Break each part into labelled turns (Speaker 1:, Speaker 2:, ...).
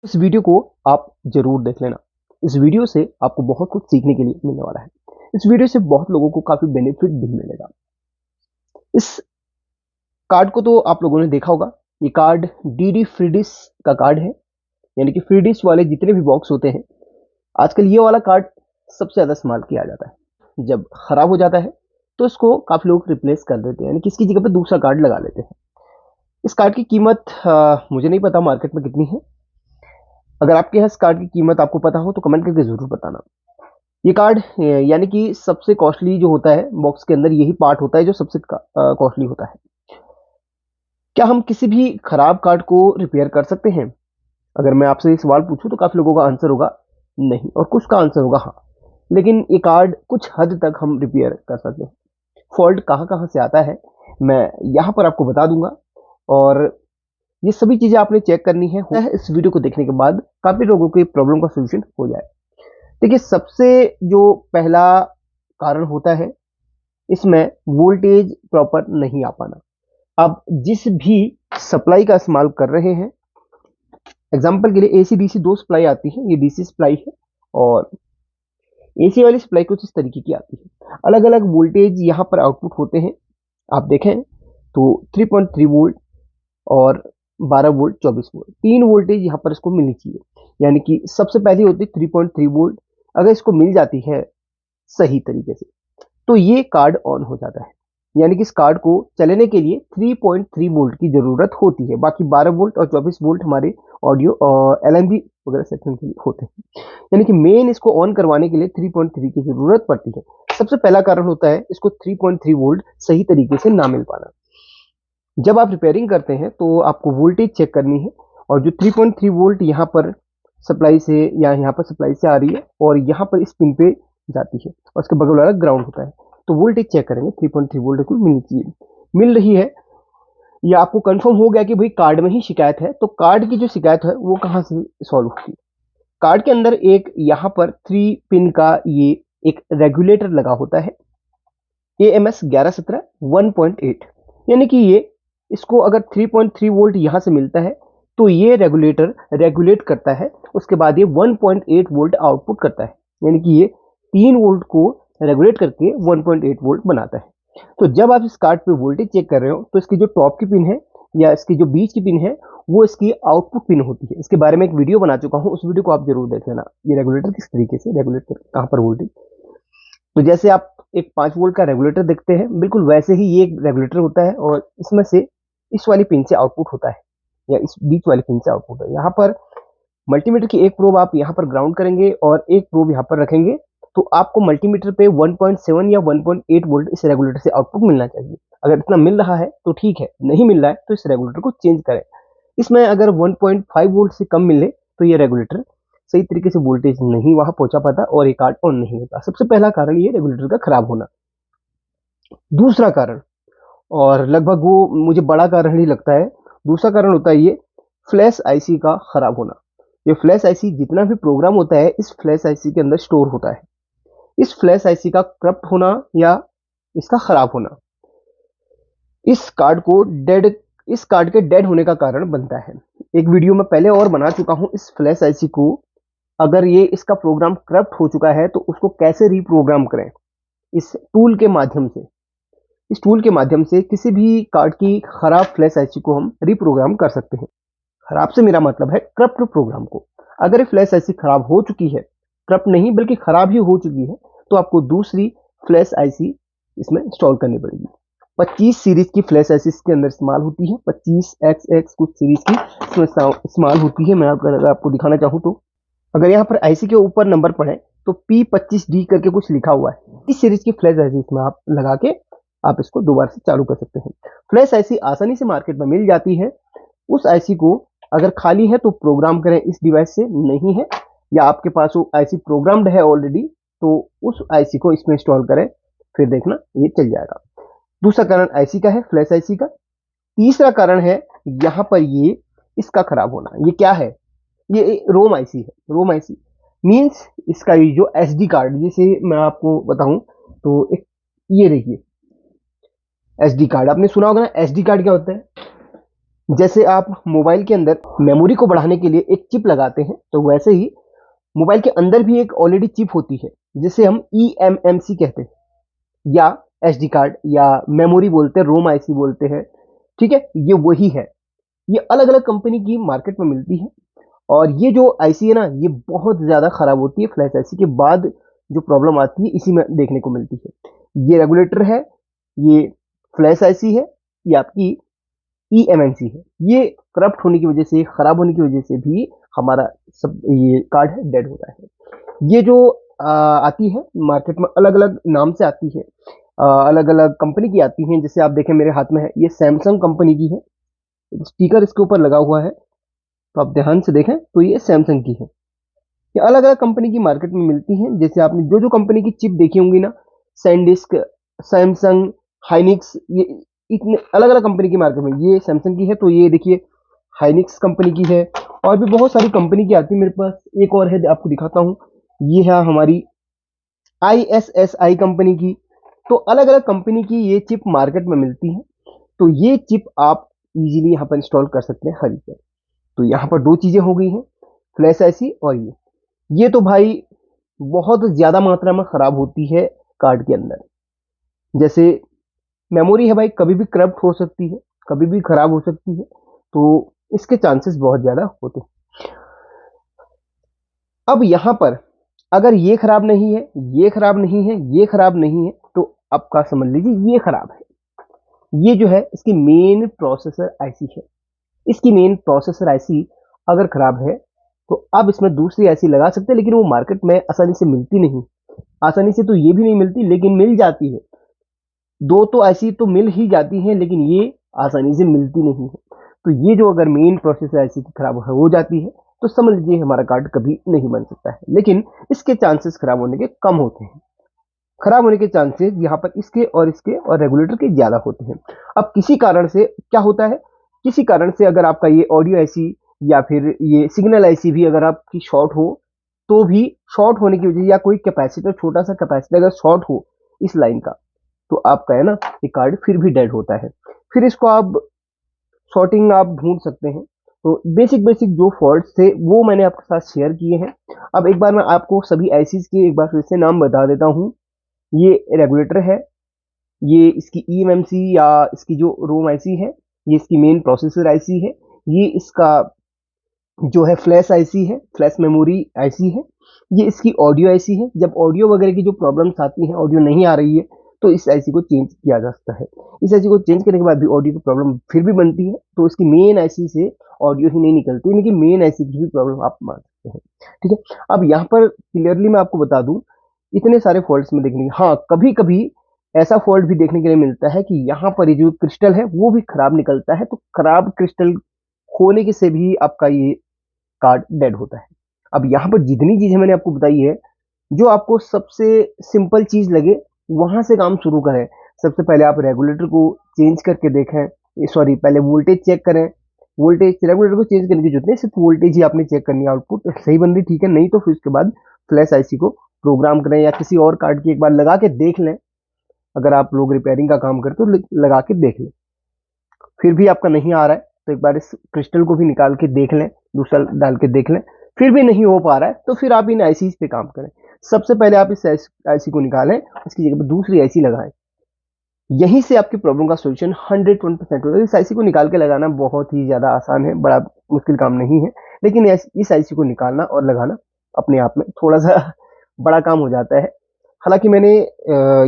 Speaker 1: इस वीडियो को आप जरूर देख लेना। इस वीडियो से आपको बहुत कुछ सीखने के लिए मिलने वाला है। इस वीडियो से बहुत लोगों को काफी बेनिफिट भी मिलेगा। इस कार्ड को तो आप लोगों ने देखा होगा। ये कार्ड डीडी फ्री डिश का कार्ड है, यानी कि फ्री डिश वाले जितने भी बॉक्स होते हैं, आजकल ये वाला कार्ड सबसे ज्यादा इस्तेमाल किया जाता है। जब खराब हो जाता है तो इसको काफी लोग रिप्लेस कर देते हैं, यानी कि इसकी जगह पे दूसरा कार्ड लगा लेते हैं। इस कार्ड की कीमत मुझे नहीं पता मार्केट में कितनी है। अगर आपके यहाँ इस कार्ड की कीमत आपको पता हो तो कमेंट करके जरूर बताना। ये कार्ड यानी कि सबसे कॉस्टली जो होता है बॉक्स के अंदर, यही पार्ट होता है जो सबसे कॉस्टली होता है। क्या हम किसी भी खराब कार्ड को रिपेयर कर सकते हैं? अगर मैं आपसे ये सवाल पूछूं तो काफी लोगों का आंसर होगा नहीं, और कुछ का आंसर होगा हाँ। लेकिन ये कार्ड कुछ हद तक हम रिपेयर कर सकते हैं। फॉल्ट कहाँ कहाँ से आता है मैं यहाँ पर आपको बता दूंगा, और ये सभी चीजें आपने चेक करनी है। इस वीडियो को देखने के बाद काफी लोगों की प्रॉब्लम का सोल्यूशन हो जाए। देखिए, सबसे जो पहला कारण होता है इसमें वोल्टेज प्रॉपर नहीं आ पाना। आप जिस भी सप्लाई का इस्तेमाल कर रहे हैं, एग्जांपल के लिए एसी डीसी दो सप्लाई आती है, ये डीसी सप्लाई है और एसी वाली सप्लाई कुछ इस तरीके की आती है। अलग अलग वोल्टेज यहाँ पर आउटपुट होते हैं। आप देखें तो 3.3 वोल्ट और 12 वोल्ट 24 वोल्ट, तीन वोल्टेज यहाँ पर इसको मिलनी चाहिए। यानी कि सबसे पहली होती है 3.3 वोल्ट। अगर इसको मिल जाती है सही तरीके से तो ये कार्ड ऑन हो जाता है। यानी कि इस कार्ड को चलाने के लिए 3.3 वोल्ट की जरूरत होती है। बाकी 12 वोल्ट और 24 वोल्ट हमारे ऑडियो और एलएमबी वगैरह सेक्शन के लिए होते हैं। यानी कि मेन इसको ऑन करवाने के लिए 3.3 की जरूरत पड़ती है। सबसे पहला कारण होता है इसको 3.3 वोल्ट सही तरीके से ना मिल पाना। जब आप रिपेयरिंग करते हैं तो आपको वोल्टेज चेक करनी है, और जो 3.3 वोल्ट यहाँ पर सप्लाई से या यहाँ पर सप्लाई से आ रही है और यहाँ पर इस पिन पे जाती है और उसके बगल वाला ग्राउंड होता है, तो वोल्टेज चेक करेंगे 3.3 वोल्ट को मिलनी चाहिए। मिल रही है या आपको कंफर्म हो गया कि भाई कार्ड में ही शिकायत है, तो कार्ड की जो शिकायत है वो कहाँ से सॉल्व होगी? कार्ड के अंदर एक यहाँ पर 3 पिन का ये एक रेगुलेटर लगा होता है, AMS 1117 1.8। यानी कि ये इसको अगर 3.3 वोल्ट यहाँ से मिलता है तो ये रेगुलेटर रेगुलेट करता है, उसके बाद ये 1.8 वोल्ट आउटपुट करता है। यानी कि ये 3 वोल्ट को रेगुलेट करके 1.8 वोल्ट बनाता है। तो जब आप इस कार्ड पे वोल्टेज चेक कर रहे हो तो इसकी जो टॉप की पिन है या इसकी जो बीच की पिन है वो इसकी आउटपुट पिन होती है। इसके बारे में एक वीडियो बना चुका हूँ, उस वीडियो को आप जरूर देख लेना। ये रेगुलेटर किस तरीके से रेगुलेट कर कहाँ पर वोल्टेज, तो जैसे आप एक 5 वोल्ट का रेगुलेटर देखते हैं, बिल्कुल वैसे ही ये एक रेगुलेटर होता है और इसमें से इस वाली पिन से आउटपुट होता है या इस बीच वाली पिन से आउटपुट है। यहाँ पर मल्टीमीटर की एक प्रोब आप यहाँ पर ग्राउंड करेंगे और एक प्रोब यहाँ पर रखेंगे, तो आपको मल्टीमीटर पे 1.7 या 1.8 वोल्ट इस रेगुलेटर से आउटपुट मिलना चाहिए। अगर इतना मिल रहा है तो ठीक है, नहीं मिल रहा है तो इस रेगुलेटर को चेंज करें। इसमें अगर 1.5 वोल्ट से कम मिले तो ये रेगुलेटर सही तरीके से वोल्टेज नहीं वहां पहुंचा पाता और ये कार्ड ऑन नहीं होता। सबसे पहला कारण ये रेगुलेटर का खराब होना। दूसरा कारण, और लगभग वो मुझे बड़ा कारण ही लगता है, दूसरा कारण होता है ये फ्लैश आईसी का खराब होना। ये फ्लैश आईसी जितना भी प्रोग्राम होता है इस फ्लैश आईसी के अंदर स्टोर होता है। इस फ्लैश आईसी का करप्ट होना या इसका खराब होना इस कार्ड को डेड इस कार्ड के डेड होने का कारण बनता है। एक वीडियो में पहले और बना चुका हूं इस फ्लैश आईसी को, अगर ये इसका प्रोग्राम करप्ट हो चुका है तो उसको कैसे रीप्रोग्राम करें। इस टूल के माध्यम से किसी भी कार्ड की खराब फ्लैश आईसी को हम रीप्रोग्राम कर सकते हैं। खराब से मेरा मतलब है करप्ट प्रोग्राम को। अगर ये फ्लैश आईसी खराब हो चुकी है, करप्ट नहीं बल्कि खराब ही हो चुकी है, तो आपको दूसरी फ्लैश आईसी इसमें इंस्टॉल करनी पड़ेगी। 25 सीरीज की फ्लैश आईसी इसके अंदर इस्तेमाल होती है, 25XX कुछ सीरीज की इसमें इस्तेमाल होती है। मैं अगर आपको दिखाना चाहूँ तो अगर यहाँ पर आईसी के ऊपर नंबर पढ़े तो P25D करके कुछ लिखा हुआ है। इस सीरीज की फ्लैश आईसी इसमें आप लगा के आप इसको दोबारा से चालू कर सकते हैं। फ्लैश आईसी आसानी से मार्केट में मिल जाती है। उस आईसी को अगर खाली है तो प्रोग्राम करें इस डिवाइस से, नहीं है या आपके पास वो आईसी प्रोग्राम्ड है ऑलरेडी तो उस आईसी को इसमें इंस्टॉल करें, फिर देखना ये चल जाएगा। दूसरा कारण आईसी का है, फ्लैश आईसी का। तीसरा कारण है यहाँ पर ये इसका खराब होना। ये क्या है? ये रोम आईसी है। रोम आईसी मीन्स इसका ये जो एसडी कार्ड, जैसे मैं आपको बताऊं तो एक ये देखिए एसडी कार्ड, आपने सुना होगा ना एसडी कार्ड क्या होता है। जैसे आप मोबाइल के अंदर मेमोरी को बढ़ाने के लिए एक चिप लगाते हैं, तो वैसे ही मोबाइल के अंदर भी एक ऑलरेडी चिप होती है जिसे हम eMMC कहते हैं, या एसडी कार्ड या मेमोरी बोलते हैं, रोम आईसी बोलते हैं। ठीक है, ये वही है। ये अलग अलग कंपनी की मार्केट में मिलती है, और ये जो आईसी है ना, ये बहुत ज़्यादा ख़राब होती है। फ्लैश आईसी के बाद जो प्रॉब्लम आती है इसी में देखने को मिलती है। ये रेगुलेटर है, ये फ्लैश आईसी है, ये आपकी eMMC है। ये करप्ट होने की वजह से, ख़राब होने की वजह से भी हमारा सब ये कार्ड है डेड होता है। ये जो आती है मार्केट में, अलग अलग नाम से आती है, अलग अलग कंपनी की आती हैं। जैसे आप देखें मेरे हाथ में है, ये सैमसंग कंपनी की है, स्टिकर इसके ऊपर लगा हुआ है, तो आप ध्यान से देखें तो ये सैमसंग की है। ये अलग अलग कंपनी की मार्केट में मिलती हैं। जैसे आपने जो जो कंपनी की चिप देखी होंगी ना, सैनडिस्क, सैमसंग, हाइनिक्स, ये इतने अलग अलग कंपनी की मार्केट में, ये सैमसंग की है तो ये देखिए हाइनिक्स कंपनी की है, और भी बहुत सारी कंपनी की आती है। मेरे पास एक और है, आपको दिखाता हूँ। ये है हमारी ISSI कंपनी की। तो अलग अलग कंपनी की ये चिप मार्केट में मिलती है। तो ये चिप आप इजीली यहाँ पर इंस्टॉल कर सकते हैं खरीद कर। तो यहाँ पर दो चीजें हो गई हैं, फ्लैश आईसी और ये तो भाई बहुत ज्यादा मात्रा में खराब होती है कार्ड के अंदर। जैसे मेमोरी है भाई, कभी भी करप्ट हो सकती है, कभी भी खराब हो सकती है, तो इसके चांसेस बहुत ज्यादा होते हैं। अब यहाँ पर अगर ये खराब नहीं है, ये खराब नहीं है, ये खराब नहीं है, तो आपका समझ लीजिए ये खराब है। ये जो है इसकी मेन प्रोसेसर आईसी है। इसकी मेन प्रोसेसर आईसी अगर खराब है तो आप इसमें दूसरी आईसी लगा सकते हैं, लेकिन वो मार्केट में आसानी से मिलती नहीं। आसानी से तो ये भी नहीं मिलती, लेकिन मिल जाती है। दो तो आईसी तो मिल ही जाती हैं, लेकिन ये आसानी से मिलती नहीं है। तो ये जो अगर मेन प्रोसेसर आईसी की खराब हो जाती है, तो समझ लीजिए हमारा कार्ड कभी नहीं बन सकता है। लेकिन इसके चांसेस खराब होने के कम होते हैं। खराब होने के चांसेस यहाँ पर इसके और रेगुलेटर के ज्यादा होते हैं। अब किसी कारण से क्या होता है, किसी कारण से अगर आपका ये ऑडियो आईसी या फिर ये सिग्नल आईसी भी अगर आपकी शॉर्ट हो, तो भी शॉर्ट होने की वजह, या कोई कैपेसिटर, छोटा सा कैपेसिटर अगर शॉर्ट हो इस लाइन का, तो आपका है ना ये कार्ड फिर भी डेड होता है। फिर इसको आप शॉर्टिंग आप ढूंढ सकते हैं। तो बेसिक बेसिक जो फॉल्ट्स थे वो मैंने आपके साथ शेयर किए हैं। अब एक बार मैं आपको सभी आईसीज के एक बार फिर से नाम बता देता हूँ। ये रेगुलेटर है, ये इसकी eMMC या इसकी जो रोम आईसी है, ये इसकी मेन प्रोसेसर आईसी है, ये इसका जो है फ्लैश आईसी है, फ्लैश मेमोरी आईसी है, ये इसकी ऑडियो आईसी है। जब ऑडियो वगैरह की जो प्रॉब्लम्स आती हैं, ऑडियो नहीं आ रही है, तो इस आईसी को चेंज किया जा सकता है। इस आईसी को चेंज करने के बाद भी ऑडियो की प्रॉब्लम फिर भी बनती है, तो इसकी मेन आईसी से ऑडियो ही नहीं निकलती, यानी कि मेन आईसी की भी प्रॉब्लम आप मान सकते हैं। ठीक है, अब यहाँ पर क्लियरली मैं आपको बता दूं, इतने सारे फॉल्ट्स में देखने, हाँ कभी कभी ऐसा फॉल्ट भी देखने के लिए मिलता है कि यहाँ पर ये जो क्रिस्टल है वो भी खराब निकलता है। तो खराब क्रिस्टल होने के से भी आपका ये कार्ड डेड होता है। अब यहाँ पर जितनी चीजें मैंने आपको बताई है, जो आपको सबसे सिंपल चीज लगे वहां से काम शुरू करें। सबसे पहले आप रेगुलेटर को चेंज करके देखें, सॉरी पहले वोल्टेज चेक करें। वोल्टेज, रेगुलेटर को चेंज करने की जरूरत नहीं, सिर्फ वोल्टेज ही आपने चेक करनी है। आउटपुट सही बन रही, ठीक है, नहीं तो फिर उसके बाद फ्लैश आईसी को प्रोग्राम करें, या किसी और कार्ड की एक बार लगा के देख लें। अगर आप लोग रिपेयरिंग का काम करते तो लगा के देख लें, फिर भी आपका नहीं आ रहा है तो एक बार इस क्रिस्टल को भी निकाल के देख लें, दूसरा डाल के देख लें। फिर भी नहीं हो पा रहा है तो फिर आप इन आईसी पे काम करें। सबसे पहले आप इस आईसी को निकालें, उसकी जगह पर दूसरी आईसी लगाएं। यहीं से आपकी प्रॉब्लम का सोल्यूशन 101% होगा। इस आईसी को निकाल के लगाना बहुत ही ज्यादा आसान है, बड़ा मुश्किल काम नहीं है। लेकिन इस आईसी को निकालना और लगाना अपने आप में थोड़ा सा बड़ा काम हो जाता है। हालांकि मैंने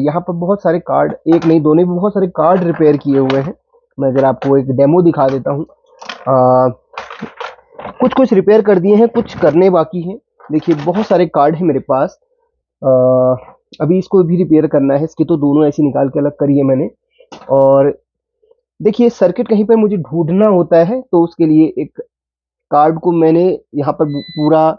Speaker 1: यहाँ पर बहुत सारे कार्ड, एक नहीं दो नहीं, बहुत सारे कार्ड रिपेयर किए हुए हैं। मैं जरा आपको एक डेमो दिखा देता हूँ। कुछ कुछ रिपेयर कर दिए हैं, कुछ करने बाकी हैं। देखिए बहुत सारे कार्ड है मेरे पास। अभी इसको भी रिपेयर करना है। इसकी तो दोनों ऐसी निकाल के अलग करी है मैंने। और देखिए सर्किट कहीं पर मुझे ढूंढना होता है, तो उसके लिए एक कार्ड को मैंने यहाँ पर पूरा,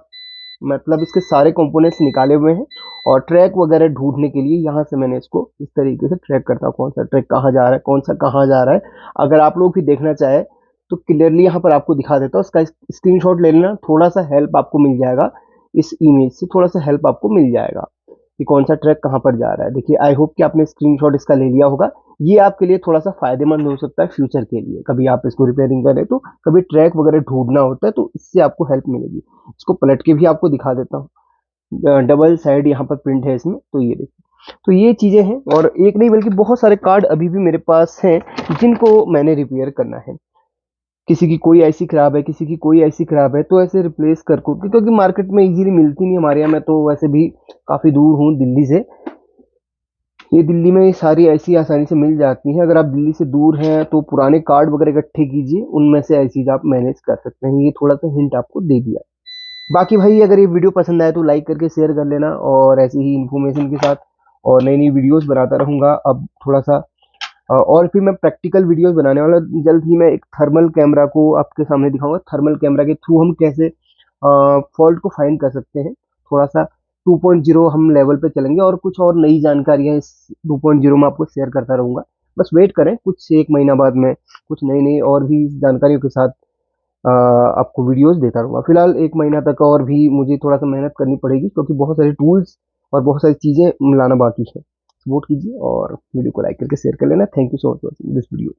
Speaker 1: मतलब इसके सारे कंपोनेंट्स निकाले हुए हैं। और ट्रैक वगैरह ढूंढने के लिए यहाँ से मैंने इसको इस तरीके से ट्रैक करता हूँ, कौन सा ट्रैक कहाँ जा रहा है, कौन सा कहाँ जा रहा है। अगर आप लोग भी देखना चाहे तो क्लियरली यहाँ पर आपको दिखा देता हूँ। इसका स्क्रीनशॉट ले लेना, थोड़ा सा हेल्प आपको मिल जाएगा। इस इमेज से थोड़ा सा हेल्प आपको मिल जाएगा कि कौन सा ट्रैक कहाँ पर जा रहा है। देखिए आई होप कि आपने स्क्रीनशॉट इसका ले लिया होगा। ये आपके लिए थोड़ा सा फायदेमंद हो सकता है फ्यूचर के लिए। कभी आप इसको रिपेयरिंग करें तो कभी ट्रैक वगैरह ढूंढना होता है तो इससे आपको हेल्प मिलेगी। इसको पलट के भी आपको दिखा देता हूँ, डबल साइड यहाँ पर प्रिंट है इसमें, तो ये देखिए। तो ये चीजें हैं, और एक नहीं बल्कि बहुत सारे कार्ड अभी भी मेरे पास हैं जिनको मैंने रिपेयर करना है। किसी की कोई ऐसी खराब है, किसी की कोई ऐसी खराब है, तो ऐसे रिप्लेस कर को, क्योंकि मार्केट में इजीली मिलती नहीं हमारे यहाँ। मैं तो वैसे भी काफी दूर हूँ दिल्ली से, ये दिल्ली में सारी ऐसी आसानी से मिल जाती हैं। अगर आप दिल्ली से दूर हैं तो पुराने कार्ड वगैरह इकट्ठे कीजिए, उनमें से ऐसी चीज आप मैनेज कर सकते हैं। ये थोड़ा सा हिंट आपको दे दिया। बाकी भाई अगर ये वीडियो पसंद आए तो लाइक करके शेयर कर लेना, और ऐसी ही इन्फॉर्मेशन के साथ और नई नई वीडियोस बनाता रहूंगा। अब थोड़ा सा और फिर मैं प्रैक्टिकल वीडियोस बनाने वाला जल्द ही। मैं एक थर्मल कैमरा को आपके सामने दिखाऊंगा, थर्मल कैमरा के थ्रू हम कैसे फॉल्ट को फाइंड कर सकते हैं। थोड़ा सा 2.0 हम लेवल पे चलेंगे, और कुछ और नई जानकारियां इस 2.0 में आपको शेयर करता रहूंगा। बस वेट करें, कुछ एक महीना बाद में कुछ नई नई और भी जानकारियों के साथ आपको वीडियोस देता रहूंगा। फिलहाल एक महीना तक और भी मुझे थोड़ा सा मेहनत करनी पड़ेगी, क्योंकि बहुत सारे टूल्स और बहुत सारी चीजें लाना बाकी है। सपोर्ट कीजिए और वीडियो को लाइक करके शेयर कर लेना। Thank you so much for this video.